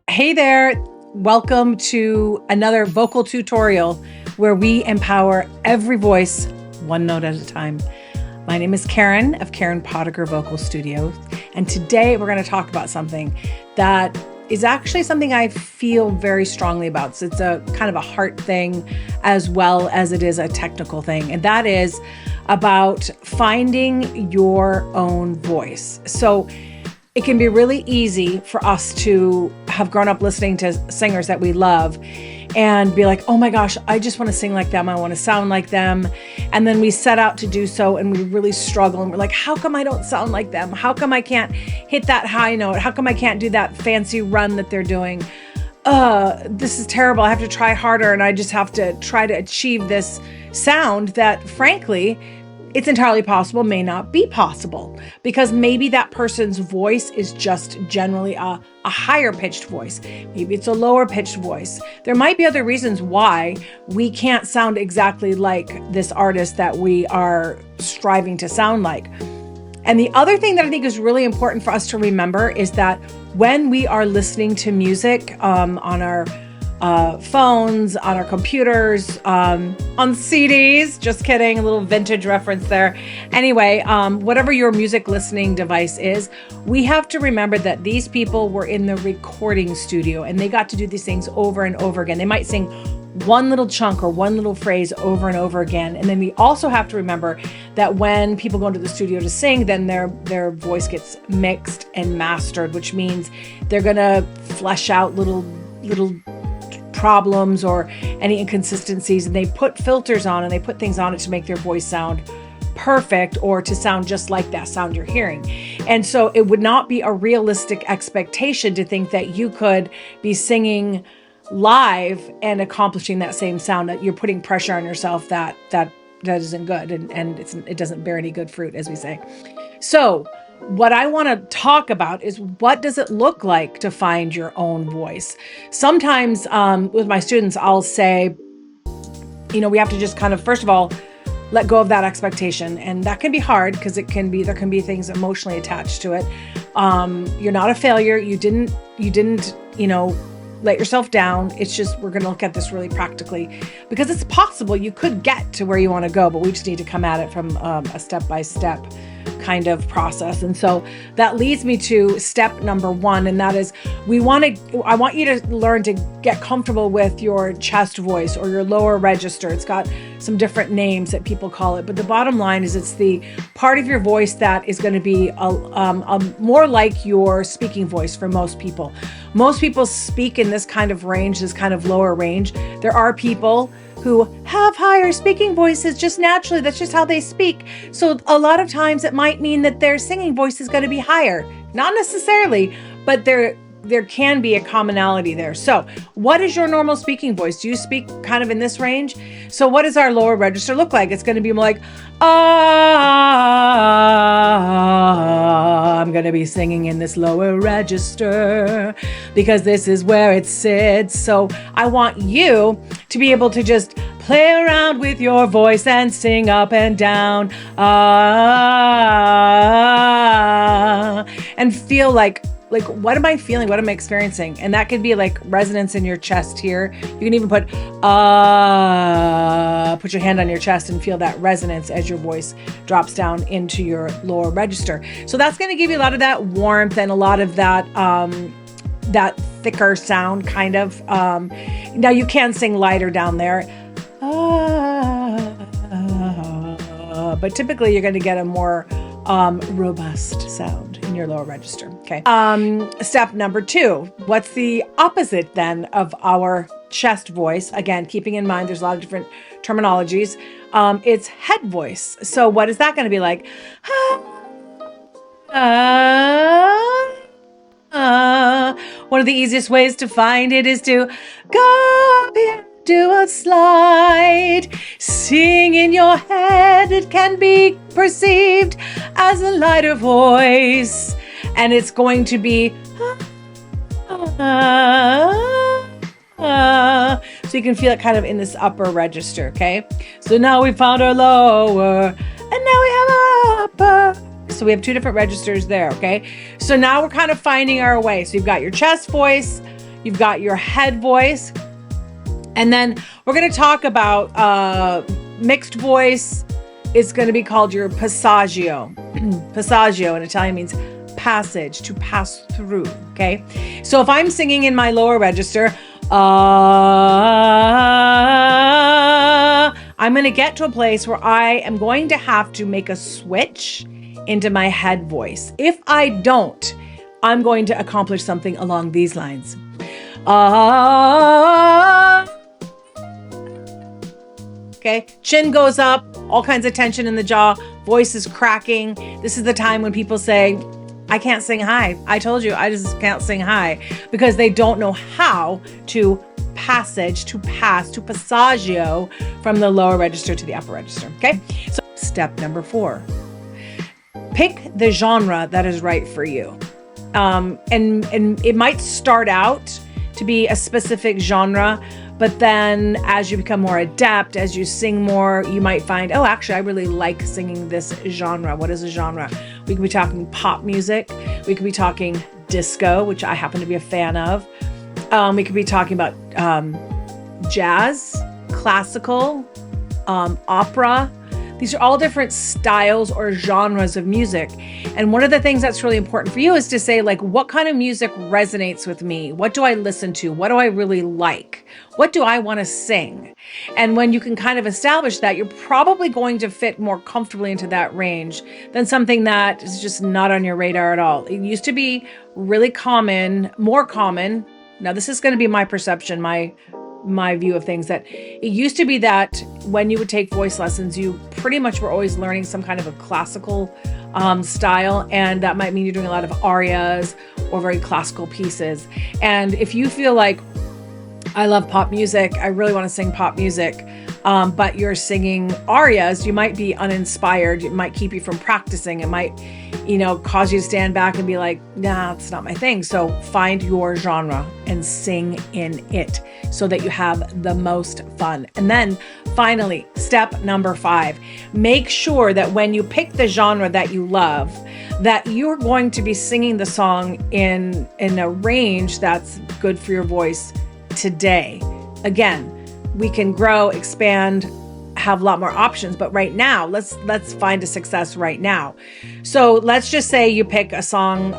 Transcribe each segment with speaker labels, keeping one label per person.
Speaker 1: Hey there, welcome to another vocal tutorial where we empower every voice one note at a time. My name is Karen of Karen Potiger Vocal Studio, and today we're going to talk about something that is actually something I feel very strongly about. So it's a kind of a heart thing as well as it is a technical thing, and that is about finding your own voice. So it can be really easy for us to have grown up listening to singers that we love and be like, oh my gosh, I just want to sing like them. I want to sound like them. And then we set out to do so and we really struggle. And we're like, how come I don't sound like them? How come I can't hit that high note? How come I can't do that fancy run that they're doing? This is terrible. I have to try harder and I just have to try to achieve this sound that, frankly, it's entirely possible may not be possible, because maybe that person's voice is just generally a higher pitched voice. Maybe it's a lower pitched voice. There might be other reasons why we can't sound exactly like this artist that we are striving to sound like. And the other thing that I think is really important for us to remember is that when we are listening to music on our phones, on our computers, on CDs, just kidding, a little vintage reference there. Anyway, whatever your music listening device is, we have to remember that these people were in the recording studio and they got to do these things over and over again. They might sing one little chunk or one little phrase over and over again. And then we also have to remember that when people go into the studio to sing, then their voice gets mixed and mastered, which means they're gonna flesh out little problems or any inconsistencies, and they put filters on and they put things on it to make their voice sound perfect or to sound just like that sound you're hearing. And so it would not be a realistic expectation to think that you could be singing live and accomplishing that same sound. That you're putting pressure on yourself that isn't good, and it doesn't bear any good fruit, as we say. So what I want to talk about is, what does it look like to find your own voice? Sometimes with my students, I'll say, we have to just kind of, first of all, let go of that expectation. And that can be hard because there can be things emotionally attached to it. You're not a failure. You didn't, let yourself down. It's just, we're going to look at this really practically, because it's possible you could get to where you want to go, but we just need to come at it from a step-by-step kind of process. And so that leads me to step number one, and that is I want you to learn to get comfortable with your chest voice or your lower register. It's got some different names that people call it, but the bottom line is it's the part of your voice that is going to be more like your speaking voice for most people. Most people speak in this kind of range, this kind of lower range. There are people who have higher speaking voices just naturally. That's just how they speak. So a lot of times it might mean that their singing voice is going to be higher. Not necessarily, but there can be a commonality there. So what is your normal speaking voice? Do you speak kind of in this range? So what does our lower register look like? It's going to be more like, I'm going to be singing in this lower register because this is where it sits. So I want you to be able to just play around with your voice and sing up and down, and feel like, what am I feeling? What am I experiencing? And that could be like resonance in your chest here. You can even put your hand on your chest and feel that resonance as your voice drops down into your lower register. So that's going to give you a lot of that warmth and a lot of that thicker sound kind of. Now you can sing lighter down there. But typically you're going to get a more robust sound in your lower register. Okay. Step number 2. What's the opposite then of our chest voice? Again, keeping in mind there's a lot of different terminologies. It's head voice. So what is that going to be like? One of the easiest ways to find it is to go up here, do a slide, sing in your head. It can be perceived as a lighter voice, and it's going to be so So you can feel it kind of in this upper register, okay? So now we found our lower, and now we have our upper. So we have two different registers there, okay? So now we're kind of finding our way. So you've got your chest voice, you've got your head voice, and then we're going to talk about mixed voice. It's going to be called your passaggio. Passaggio in Italian means passage, to pass through, okay? So if I'm singing in my lower register, I'm going to get to a place where I am going to have to make a switch into my head voice. If I don't, I'm going to accomplish something along these lines. Okay, chin goes up, all kinds of tension in the jaw, voice is cracking. This is the time when people say, I can't sing high. I told you, I just can't sing high, because they don't know how to passage, to pass, to passaggio from the lower register to the upper register. Okay, so step number 4. Pick the genre that is right for you. And it might start out to be a specific genre, but then as you become more adept, as you sing more, you might find, oh, actually, I really like singing this genre. What is a genre? We could be talking pop music. We could be talking disco, which I happen to be a fan of. We could be talking about jazz, classical, opera. These are all different styles or genres of music. And one of the things that's really important for you is to say, like, what kind of music resonates with me? What do I listen to? What do I really like? What do I want to sing? And when you can kind of establish that, you're probably going to fit more comfortably into that range than something that is just not on your radar at all. It used to be really common, more common. Now, this is going to be my perception, my view of things, that it used to be that when you would take voice lessons, you pretty much were always learning some kind of a classical style, and that might mean you're doing a lot of arias or very classical pieces. And if you feel like, I love pop music, I really want to sing pop music, but you're singing arias, you might be uninspired. It might keep you from practicing. It might, cause you to stand back and be like, nah, it's not my thing. So find your genre and sing in it so that you have the most fun. And then finally, step number 5, make sure that when you pick the genre that you love, that you're going to be singing the song in a range that's good for your voice today. Again, we can grow, expand, have a lot more options, but right now, let's find a success right now. So let's just say you pick a song,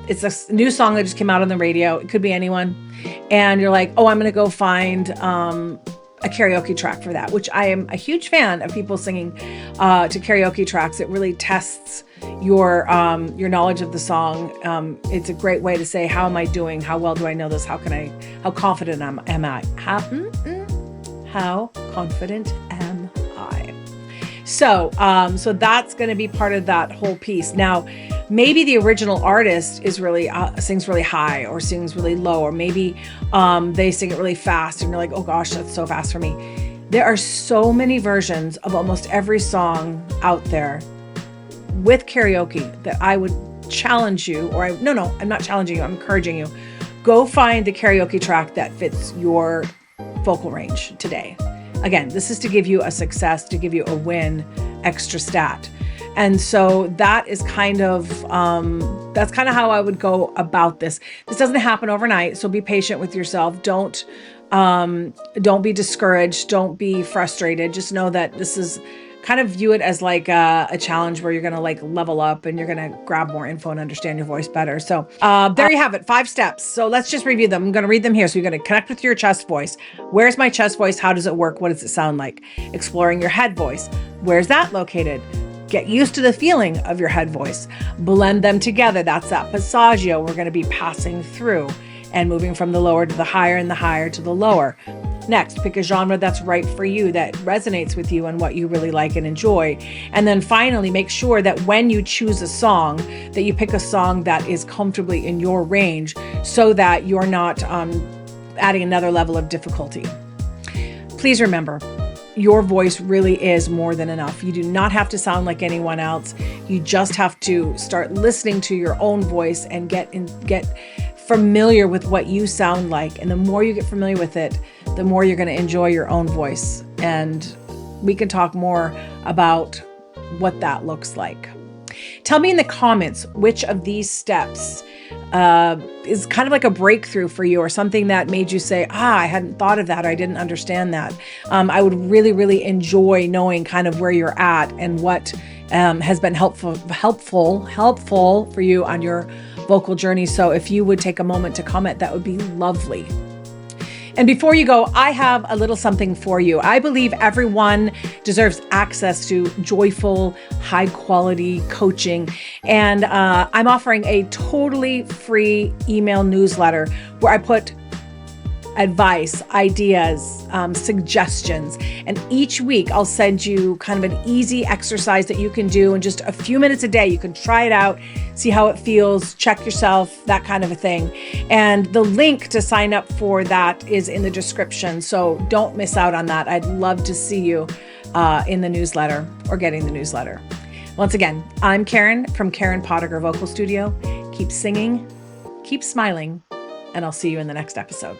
Speaker 1: it's a new song that just came out on the radio. It could be anyone. And you're like, oh, I'm going to go find a karaoke track for that, which I am a huge fan of people singing to karaoke tracks. It really tests your knowledge of the song. It's a great way to say, how am I doing? How well do I know this? How confident am I? How confident am I? So that's going to be part of that whole piece. Now, maybe the original artist is really sings really high or sings really low, or maybe they sing it really fast and you're like, oh gosh, that's so fast for me. There are so many versions of almost every song out there with karaoke that I would challenge you, I'm not challenging you, I'm encouraging you. Go find the karaoke track that fits your vocal range today. Again, this is to give you a success, to give you a win, extra stat. And so that is kind of how I would go about this. This doesn't happen overnight, so be patient with yourself. Don't be discouraged. Don't be frustrated. Just know that this is kind of, view it as like a challenge where you're going to like level up and you're going to grab more info and understand your voice better. So there you have it, 5 steps. So let's just review them. I'm going to read them here. So you're going to connect with your chest voice. Where's my chest voice? How does it work? What does it sound like? Exploring your head voice. Where's that located? Get used to the feeling of your head voice. Blend them together. That's that passaggio. We're going to be passing through and moving from the lower to the higher and the higher to the lower. Next, pick a genre that's right for you, that resonates with you and what you really like and enjoy. And then finally, make sure that when you choose a song, that you pick a song that is comfortably in your range so that you're not adding another level of difficulty. Please remember, your voice really is more than enough. You do not have to sound like anyone else. You just have to start listening to your own voice and get familiar with what you sound like. And the more you get familiar with it, the more you're going to enjoy your own voice. And we can talk more about what that looks like. Tell me in the comments which of these steps is kind of like a breakthrough for you, or something that made you say, I hadn't thought of that, or I didn't understand that. I would really, really enjoy knowing kind of where you're at and what has been helpful for you on your vocal journey. So if you would take a moment to comment, that would be lovely. And before you go, I have a little something for you. I believe everyone deserves access to joyful, high quality coaching. And I'm offering a totally free email newsletter where I put advice, ideas, suggestions. And each week I'll send you kind of an easy exercise that you can do in just a few minutes a day. You can try it out, see how it feels, check yourself, that kind of a thing. And the link to sign up for that is in the description. So don't miss out on that. I'd love to see you in the newsletter or getting the newsletter. Once again, I'm Karen from Karen Pottinger Vocal Studio. Keep singing, keep smiling, and I'll see you in the next episode.